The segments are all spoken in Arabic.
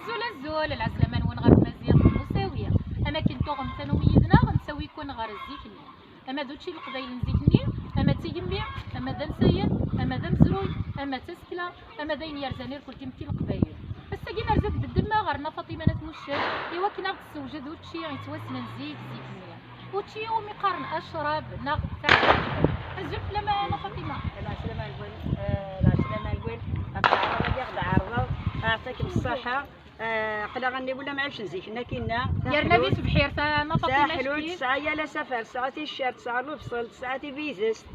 الزول العسلامة وين غير مزيان مساوية اما كنتو غنتانو ميزنا غنساوي يكون غير الزيكني اما دوتشي القبايل نزيكني اما تيجميع اما دا نساير اما دا مزروي اما تسكلا اما دا يرزاني الكل كيمتي القبايل الساقينا رزات بالدماء غرنا فاطمه نات مشات ايوا كنا غتسوجد وتشي غيتواسنا نزيك زيكنيا وتشي يوم يقارن اشرب ناخذ تاع الزلف لما انا فاطمه العسلامة نقول العسلامة نقول الطعام ياخد عرض يعطيكم الصحة قلا غني ولا ما عرفتش نزيد حنا كنا يرنا بيت بحير انا فاطمه ساحلون شكي 9 يا لا سفر 9 الشهر 9 البصل 9 فيزس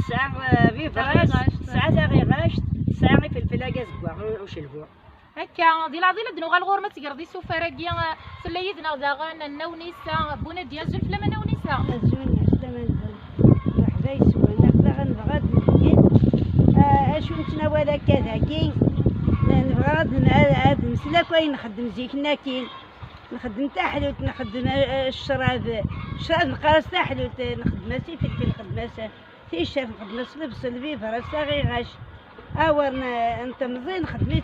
9 فيفراس 9 غيغاش 9 فلفل كازكوا وش البوع هكا ديال عضيله دنوغا الغورمه تقردي سوفراكيا سليدنا داغان النونيسا بونا ديال زلف لما نونيسا الزون عسلامة مرحبا يسوى نقدر غنبغى اشو نتناول كذا كي نبغى عاد نسلك وين نخدم زيكنا كي نخدم تا حلوت نخدم الشراب نقرص تا حلوت نخدم سي فلفل نخدم في الشاف نخدم البصل فيفر غيغاش اورنا انت مزيان خدمت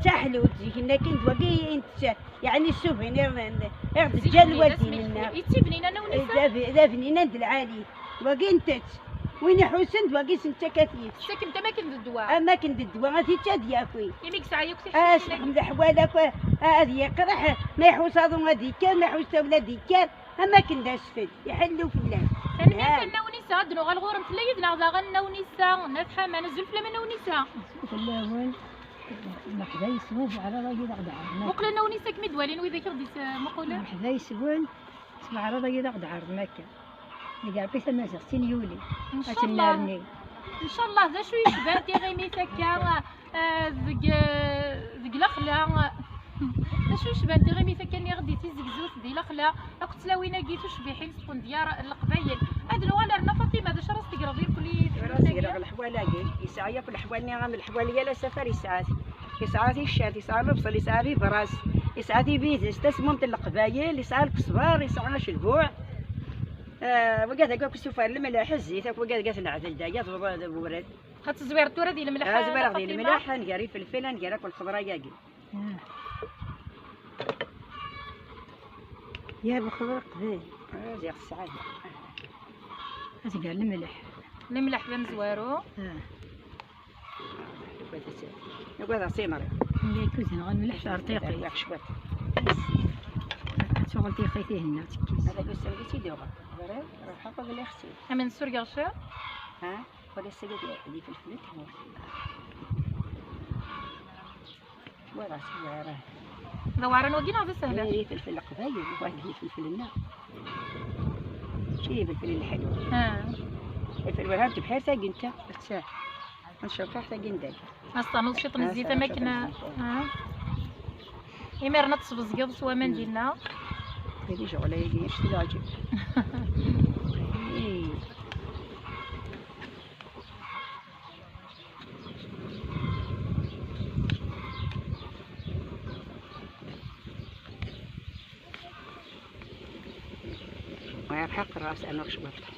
تا حلوت زيكنا كي نتواقي انت يعني السوفينير غير الجال والدي منا يتي بنينه نونيسا لا بنينه د العالي واقي انت وين حسن واقي سنت كثيف ساكن تا ما كنت الدواء اماكن د الدواء غادي تاد ياكوي يميك ساعه يكتي اسلم الحوالك هذه يقرح ما يحوس هذو هذيك كان ما يحوس ولادي كان اماكن داسفل يحلوا في الله كان نونيسا دنوغا الغورم تليدنا داغان نونيسا نافحه ما نزل فلا نونيسا الأول مرحبا يسوون على راجل غدعر وقلا نونيسا كمي دوالين وإذا كرديت مقولة مرحبا يسوون اسمع على راجل غدعر مكة يقال بيت الناس 60 يولي إن شاء الله إن شاء الله ذا شو يشبه دي غيمي تكا ذق الأخلا ذا شو يشبه دي غيمي تكا ني غدي تيزكزوت دي الأخلا راك تلاوينا قيتو شبيحين تكون ديار القبايل هاد الوالد رنا فاطمة ذا شراس تقرا ديال كل راسي راه الحوالاقي يسعى ياكل الحوالني غام الحواليه لا سفر يسعى في الشات يسعى البصل يسعى في براس يسعى في بيزس تسممت القبايل يسعى الكصبار يسعى البوع وقاعد اقول كسوفار الملاح الزيت وقاعد العدل دايا ورد هاد الزوير التورا ديال الملح زوير ديال الملح نقاري فلفل نقاري كل خضره ياكي يا بخضر قبيل زي السعاده هذا قال الملح الملح بن زوارو نقول سيمر اللي كوزين غير الملح شعر طيقي ياك شويه شغل طيقي فيه هنا هذا قلت سويتي دوغا روح حقق لي اختي من سوريا غشا ها ولا السجاد اللي في الفلت هو ولا سيارة دوارن وقينا هذا سهله هي فلفل القبايل وهذه هي فلفل النار شي فلفل الحلو الفلفل الوهاب بحال تاقي انت تساح نشوف تحت قنداي اصلا شي طن الزيت ما كنا يمرنا تصبز قبل سوا ما نجينا هذه شغله يجي يشتي لاجي ما يرحق الراس انا وش بفتح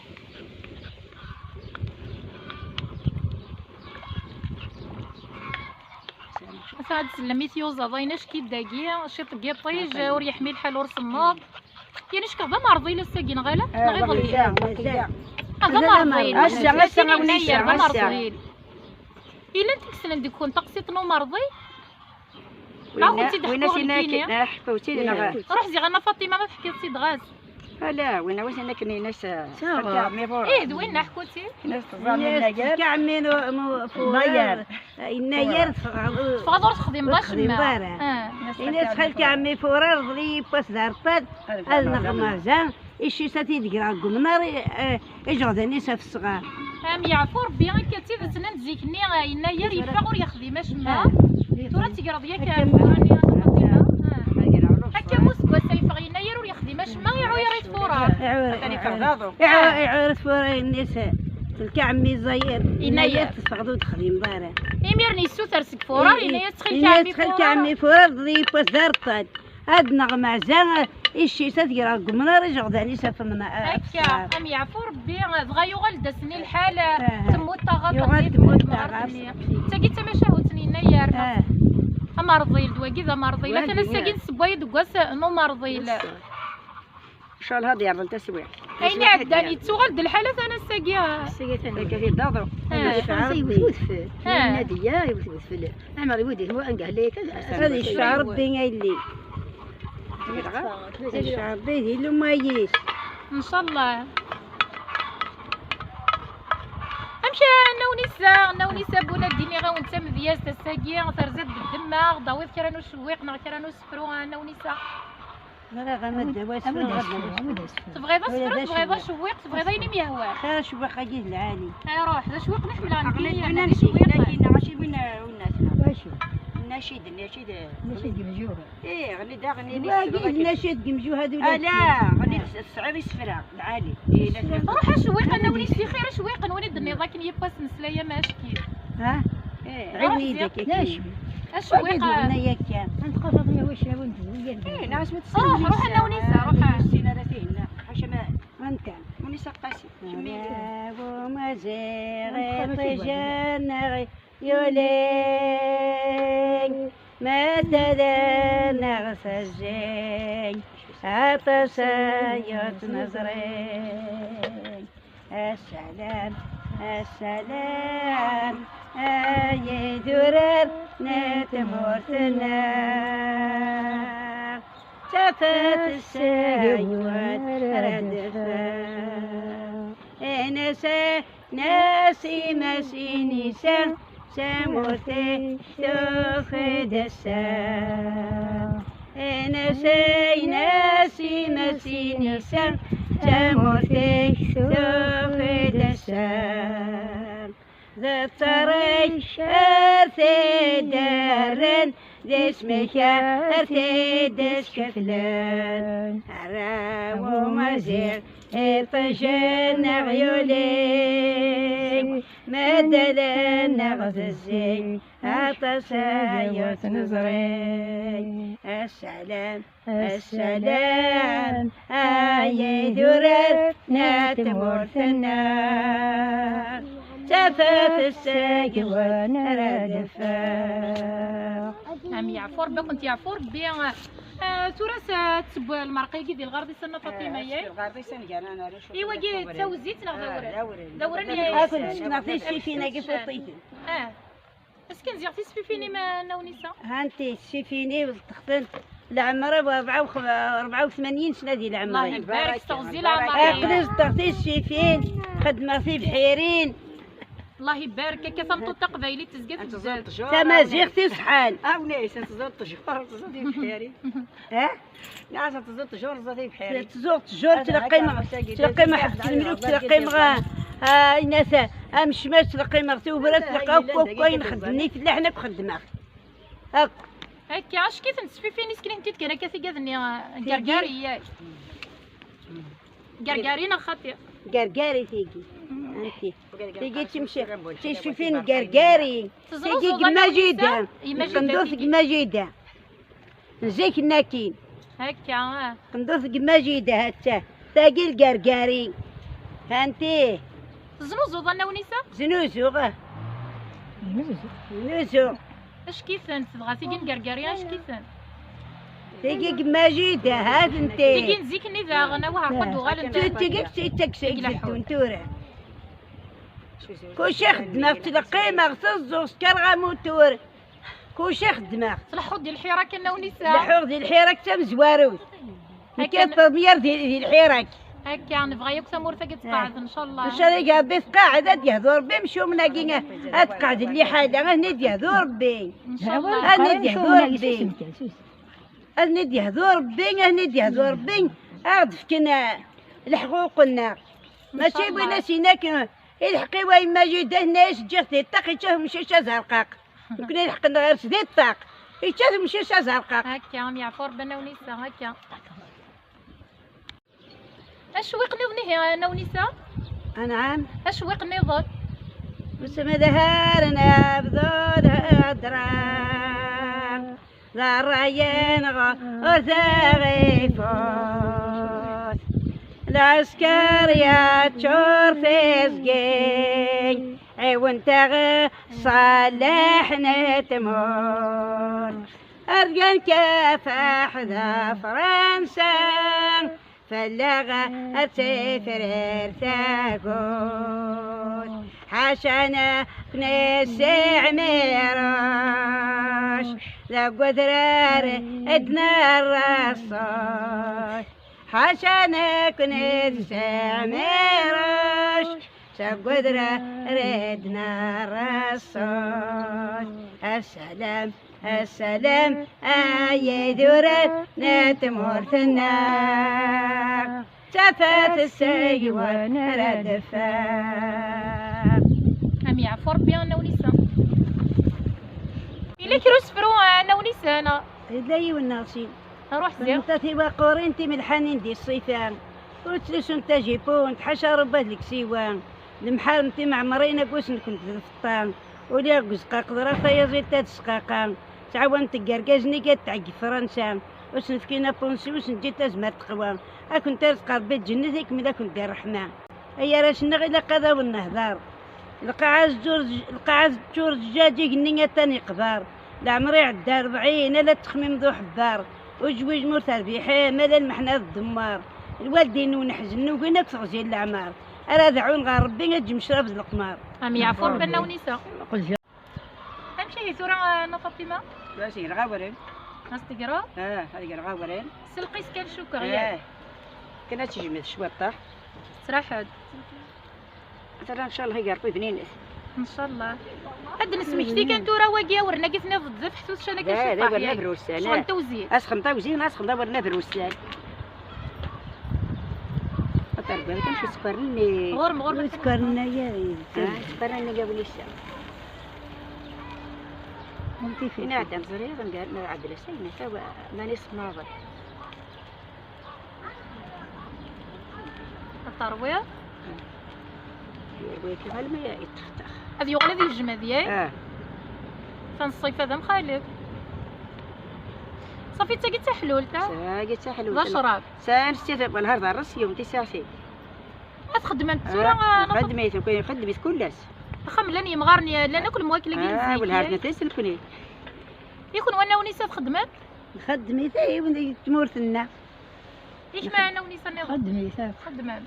هاد سلميت يوزا ضايناش كي داكيا شي طقي طيج وريح ملح الورصماط يعني شكا ذا مرضي لساكين غالا غير ضلي هذا مرضي هسه ونيسا مرضي الا انت كسلن ديكون تقسيط نو مرضي وين سينا حكوتي روح زي غنا فاطمه ما تحكي سيد غاز لا وين واش كني ناس ايه دوين حكوتي ناس تظن كعمين ضيار النير فغادور تخدم باش ما الناس خالك كعمي فورار ضري باس دارطات النغمازان إيشي ساتي تقرا قمنار إجغداني ساف الصغار يعفو ربي غير كتي ذا تنان تزيكني النير يفرغ ويخدم اش ما تورا تقرا ديالك هكا موسكوا سيفغ يناير ويخدم اش ما يعير فورار يعير فورار النساء تلك عمي زاير يناير تفقدو تخدم دارا يميرني السوتر سك فورار يناير تخلك عمي فورار ضري باس دارطات هاد نغمة زان إيشي تدير قمنا رجع داني سافر من هكا أم يعفو ربي دغا يغال داسني الحالة تموت تغاط يغال تموت تغاط تاكي تما شاهوتني نيار مرضي دواكي ذا مرضي لا انا ساكن سبايد كواس نو مرضي لا ان شاء الله هذه يرضى تسويع اين عداني تسوغل د الحالة انا ساقيها كثير ضاضو النادية يوثوث في العمر يودي هو انقه ليك هذا الشعر بين اللي الشعر بين لو ما يجيش ان شاء الله امشي انا ونسا بونا ديني غا ونتا مذياز تساقي ترزد بالدماغ ضويت كرانو شويق نا كرانو سفرو انا ونسا لا غمد واسفر تبغي ذا سفرو تبغي ذا شويق تبغي ذا ينم يهوى خير شو بقى جيل العالي روح ذا شويق نحمل عندي انا انا نشيد شويق لكن ماشي من الناس واشو النشيد نشيد بجوره ايه غني دا غني باقي النشيد قمجو هذو لا غني الصعيب يسفرها العالي ايه لا روح شويق انا ونسي خير شويق نولد النظاك نيباس نسلايا ماشكي ها ايه عويدك لا شو الشويق اغنية كان انت قصدني وش وانت ايه ناس روح انا ونسا روح السنة فيهن حشماء انت ونسا قاسي وما زيغ طجان يولين ما تدانا غسجين عطسايات نظرين السلام السلام أي درر نتموتنا شافت السيوات ردفا ناسي مسي نسان سموتي تفيد السام ناسي مسي نسان سموتي تفيد السام ذا الطريق أرثي دارن دسمك أرثي دس كفلان عراو مزير طجن عيولين مدلن غززين عطسايوت نظرين السلام السلام أي درر نتمرثنا شافت الساقوان ردفا نعم يعفور بك كنت يعفور بيان تراس تسبوا المرقيقي ديال الغربي سنة فاطمة ياك الغربي سنجان انا ايوا كي تساوي الزيت نغ دورن كنت نعطي السيفينة كيف طيتي اسكن زيغتي سفيفيني ما نونيسا هانتي السيفيني والتختن العمرة ب 84 سنة ديال الله العمرة يبارك استغزي لها قدرت تغطي السيفين خدمة في بحيرين الله يبارك كثمتو تقبايلي تزقات الزاد تمازيغتي صحان وناس تزور تجور تزوري بحيري ناس تزور تجور تزوري بحيري تزور تجور تلقي ما حفت الملوك تلقي مغا ناس امشماش تلقي مرتي وبرات تلقى كوين خدمني في اللحنة بخدمة هاك هكا اش كيف نسفيفيني سكرين تيت كان كاسي كاذني قرقاري ياك قرقارينا خاطر قرقاري تيجي انتي تيجي تمشي تشوفي فين قرقاري تيجي كما جيدا قندوث كما جيدا نزيك ناكين هكا قندوث كما جيدا هتا تاقي القرقاري هانتي زنوزو ظنا ونسا زنوزو زنوزو اش كيفن تبغى تيجي نقرقاري اش كيفن تيجي كما جيدا هاد انتي تيجي نزيك نذا غنا وها قد وغال تيجي تكسي الدونتورة كلشي خدمة تلقي مغسل زوز كرغا موتور كلشي خدمة الحوض ديال الحراك انا ونسا الحوض ديال الحراك تم زواروت كاين التضمير ديال الحراك هكا نبغى ياك تمورثا كتقاعد ان شاء الله ان شاء الله قاعد تقاعد يهدو ربي مشيو من هاكي تقعد اللي حاجه هني يهدو ربي ان شاء الله هني يهدو ربي هني يهدو ربي هني يهدو ربي عاد فكنا الحقوقنا ماشي بغينا سيناك الحقي وين ما جيت هنا جات الطاق يتشاف مشي زرقاق كنا نحقنا غير سدي الطاق يتشاف مشي زرقاق هكا يعفور بنا ونسا هكا اش ويق نظني انا ونسا نعم اش ويق نظن بسم دهارنا بذول هدران ذا الريان غيفوت العسكر يا تشور فيزقين وانت صالح نتمر أرجع كفاح ذا فرنسا فلغة السفر ارتاقود حشنا كنسي عميراش ذا قدرار ادنا الرصاش حشنا كنسي عميراش ذا قدرار ادنا الرصاش السلام السلام أي دورة نتمر في النار تفات السيوان ردفا أم يعفو ربي أنا ونساء إلا كيرو سفرو أنا ونساء أنا لا والناصين روح زير انت تيوا قورنتي من الحنين دي الصيفان وتلسو انت جيبون تحشى ربات لك سيوان المحار انتي معمرين قوس كنت في الفطان ولا قوس قاقدرة فيا زيت تسقاقان تعاون تقرقاجني قد تعقي فرنسا واش نفكينا بونسي واش نجيت ازمات تقوى كنت رزقا بيت جنتك ملا كنت الرحمة هيا راش نغي قذا والنهضار القاعز جورج جاجي قنية تاني قبار العمري عدى 40 لا تخميم ذو حبار وجويج مور تربيحي مالا المحنة الدمار الوالدين ونحزن وقينا كثغزي الأعمار أرا دعون غير ربي نجم شراب القمار أم يعفو ربي أنا ونساء أمشي ثورة أنا فاطمة باسي الغاورين ناس تقرا هذيك الغاورين سلقيس كان شكر ياك كنا تجمد شويه طاح صراحة ترى ان شاء الله يقربوا بنين إن شاء الله هاد نسمكتي كان تورا واقيا ورنا كيفنا في الضيف حسوس شانا كان شي طاح ياك شغل توزيع اسخن توزين اسخن دورنا بروسان تربي كان شي سكرني غرم وذكرنا يا سكرني قبل الشهر ممتي في نعتم صغير قال ما عدل سينا سوا ما نسمع ضل التروية يروي كيف هالما يتختخ هذه يقول هذه الجمع ديالك فنصيف هذا مخالف صافي تا قلت حلول تا قلت حلول ذا شراب سنستيثق النهار ذا الرس يوم 9 ساعات تخدم انت ورا خدمت كاين خدمت كلش خملاني مغارني لا ناكل مواكله كنزيك والهار تسلكني يكون وانا ونيسا خدمت خدمي ثي وندي تمورتنا ايش ما انا ونيسا خدمت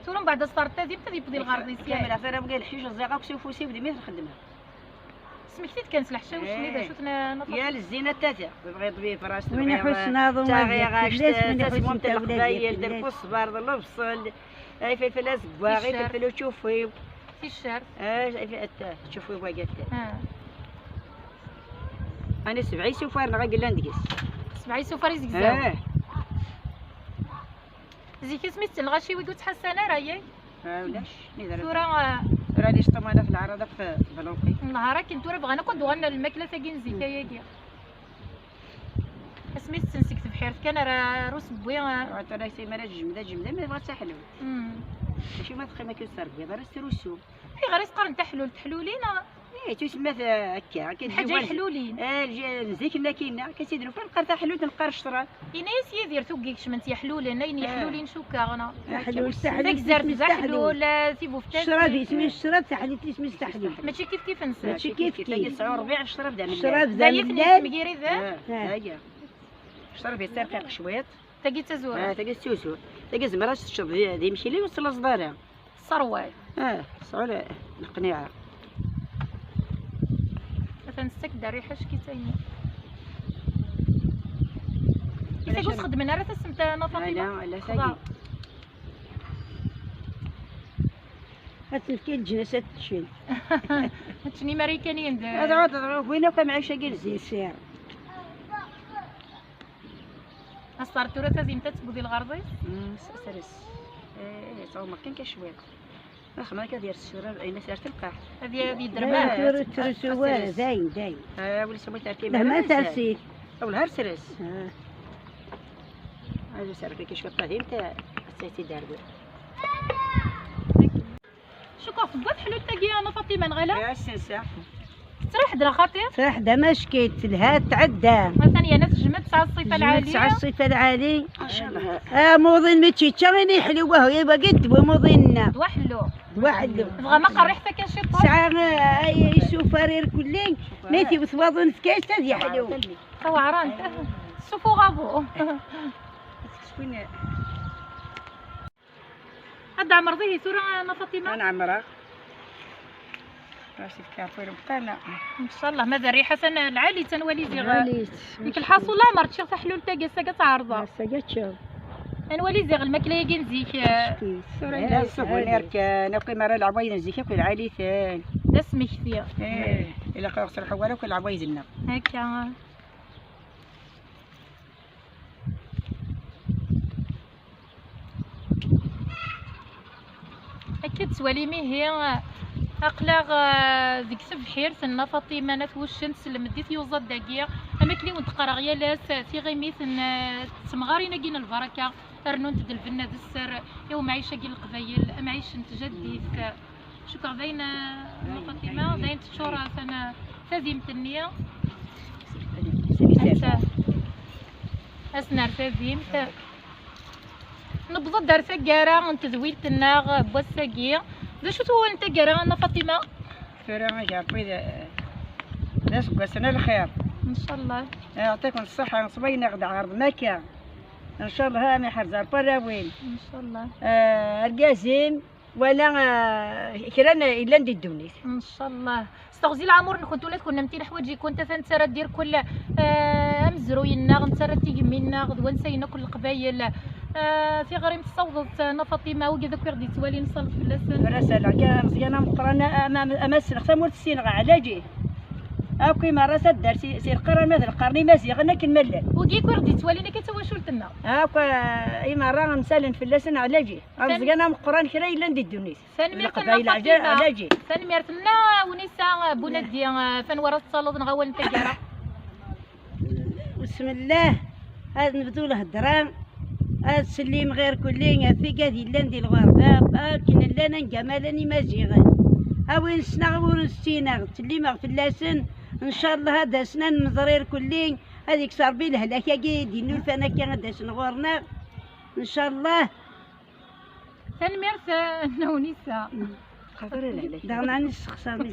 تورم بعد صارت هذه بدا يبدي الغرض كامل اخر بقى الحيوش الزيقه وسوفوسي بدي مثل خدمها سمكتي كانت الحشا واش نيدا شفتنا يا الزينه التاتع بغي طبيب في راسنا وين حسن ناظم تسمم القبايل دركو الصبار البصل اي فلفل اسباغي فلفل وشوفي في الشهر تشوفي باقي انا 7 سفار نغا قلنا ندقس 7 سفار يزكزاو زيك سميت الغاشي ويقول تحسنا راهي ولاش ثورة راني شطمانه في العراضه في بلوقي نهارا كنت راه كنت غنى الماكله تاعي نزيكا ياكيا سميت تنسكت بحيرت كان راه روس بوي انا سيمانه جمده ما بغات تحلول ماشي ما تخي ما كيصير بها غير السروسو غير يسقر تحلولين تسمى هكا حاجه الحلولين نزيك لا كاينه كتيديروا فين نقرا حلول تنقر الشطرات يناس يدير توكيك شمنتي حلولين اين حلولين شوكا انا حلول داك زرت حلول تيبو فتاش الشراب اسمي الشراب تحليت اسمي تحليل ماشي كيف نسى ماشي كيف 49 الشراب دام الشراب زي دام مكيري ذا هاهي الشراب يترقق شويط تاقي تزور تاقي السوسو تاقي زمرات تشرب دي يمشي لي وصل لصدارها الصرواي صعوله القنيعه تنسك داري حاش كي تايني إذا كنت خدمنا راه تسمت أنا فاطمة لا ثاني هاتلكي الجلسات تشيل هاتشني ماريكانيين هذا عود وين كان معيشه قال زي سير أصارتو راه تازيم تتبودي الغرضي سرس صاو ما كان كشويه ما كدير الشراب اين سارت القاع هذه درمات ترسوا دايم ولي سميت تركيب لا ما ترسيت او الهر سرس هذا سارك كي شويه قديم تاع سيتي داربي شكون فضات حلول تاقي انا فاطمه نغلا يا السنسه تروح درا خاطر صراحة دا ما شكيت لها تعدى ثانية ناس جمد تاع الصيفة العالية تاع الصيفة العالي ان شاء الله موضين ما تشيتشا غير حلوة هي باقي تبو موضيننا وحلو واحد بغا ما قريح حتى كان شي طول ساعة السوفارير كلين نيتي وثواضن في كاش هذه حلو هو عران شوفوا غابو شكون هاد عمر ذي سورة انا فاطمه انا عمرها راسي كافر بقانا ان شاء الله ماذا ريحه سنه العالي تنولي زي غاليت ديك الحاصل لا مرت شي تحلول تاكا ساكا تعرضها ساقات شوف نولي زي الماكله يجي نزيك لا الصغير كان وكما راه العوايد نزيك كل عالي ثاني دا سميك فيها الا خاص الحواره كل عوايد لنا هكا أكيد تواليمي هي أقلاغ ذيك سبحير سنة فاطمة نتوشن سلمديت يوزاد داكيا أما كلي ونتقرا غيا لاس في غيميث تسمغارينا كينا البركة أرنون تدل فينا ذا السر يوم عيشة كي القبايل أما عيش تجديث شكرا داينا فاطمة داين تشورا سنة فازيمة النية أسنار فازيمة نبض دار سكارة انت زويلت الناغ بوساقية ذا شو تو انت قرا انا فاطمة فرا جابي ناس قسنا الخير ان شاء الله يعطيكم الصحة صبينا غدا عرض مكة ان شاء الله هاني حرزار براوين ان شاء الله القاسم ولا كرانا الا ندي الدونيس ان شاء الله استغزي العمر كنت ولات كنا متين حوايجي كنت تنسرى دير كل امزروينا غنسرى تيجمينا غدوه نسينا كل القبايل في غريم تصوضت انا فاطمه وكذا كردي توالي نصل في اللسان راسل كاع مزيانه مقرانه امام السنه مورت السين علاجي هاكي ما راسل دار سي القرن مثل القرني مازيغ انا كنملل وكي كردي توالينا كتوا شولتنا هاكا اي مره مسالن في اللسان علاجي مزيانه مقران كرا الا ندي الدونيس القبايل علاجي ثاني ميرتنا ونساء بنادي فان ورا الصالون نغول نتاكرا بسم الله هاد نبدو له الدرام هاد سليم غير كلين في كادي لاندي الغربة كنا لانا نجمالني مازيغا وين سنا وين ستينا تليما في اللسن ان شاء الله هذا سنان مضرير كلين هذيك صاربي الهلاكه كي دينو الفنا كان هذا سنغورنا ان شاء الله ثاني ميرت انا ونساء دغنا نسخسر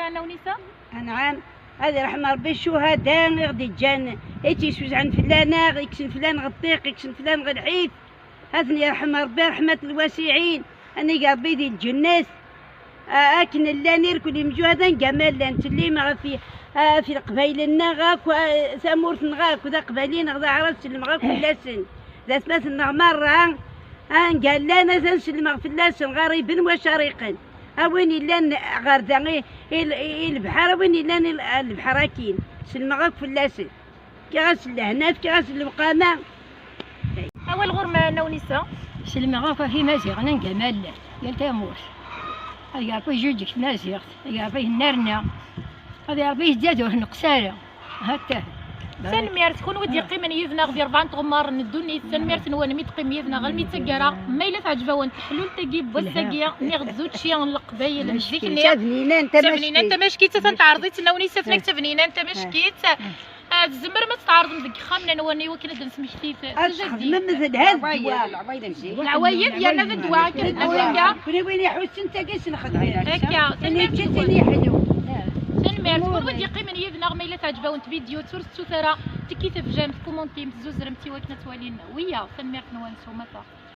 انا ونساء نعم هذا رحمة ربي الشهداء غادي جان ايتي سوز عن فلانة يكسن فلان غطيق يكسن فلان غدعيف هذني رحمة ربي رحمة الواسعين اني قابي دي الجنات اكن اللانير كل مجوهدا جمال لان تلي ما في القبايل غاك ثمورت غاك وذا قبايلين غدا عرفت المغاك في اللسن ذا ثلاث مرة قال لنا تنسلم في اللسن غريبا وشريقا وين لان غرداني البحر وين لان البحر كاين سلمغاك في اللاسن كي غاسل هنا كي غاسل القامه اول غرمه انا ونساء سلمغاك في مازيغ انا جمال يا تاموس هذا يعرفيه جوجك مازيغ يعرفيه النرنا هذا يعرفيه زادوه نقساله هكا سنمير تكون ودي قيمة يذنا غدي 4 غمار ندوني سنمير تنوان ميت قيم يذنا غير ميت سكرة ما إلا تعجبها وانت حلول تجيب بوساقية ناخذ زوج شي القبايل نزيك نيا تفنينه انت مشكيت تنتعرضي تناوني سفنك تفنينه انت مشكيت الزمر ما تتعرض مديك خامنه نواني وكنا نسمي خفيف من مثل هذا العوايد ديالنا ذا الدواء كنا كنا وين يحوس انت كاش نخدم هكا تنمير حلو سنمير تكون ودي قيمة يذنا ما إلا تعجبها وانت فيديو تورس تثرى تكيت في جنب كومونتي متزوز رمتي وكنا توالينا ويا سنمير نوانسو متى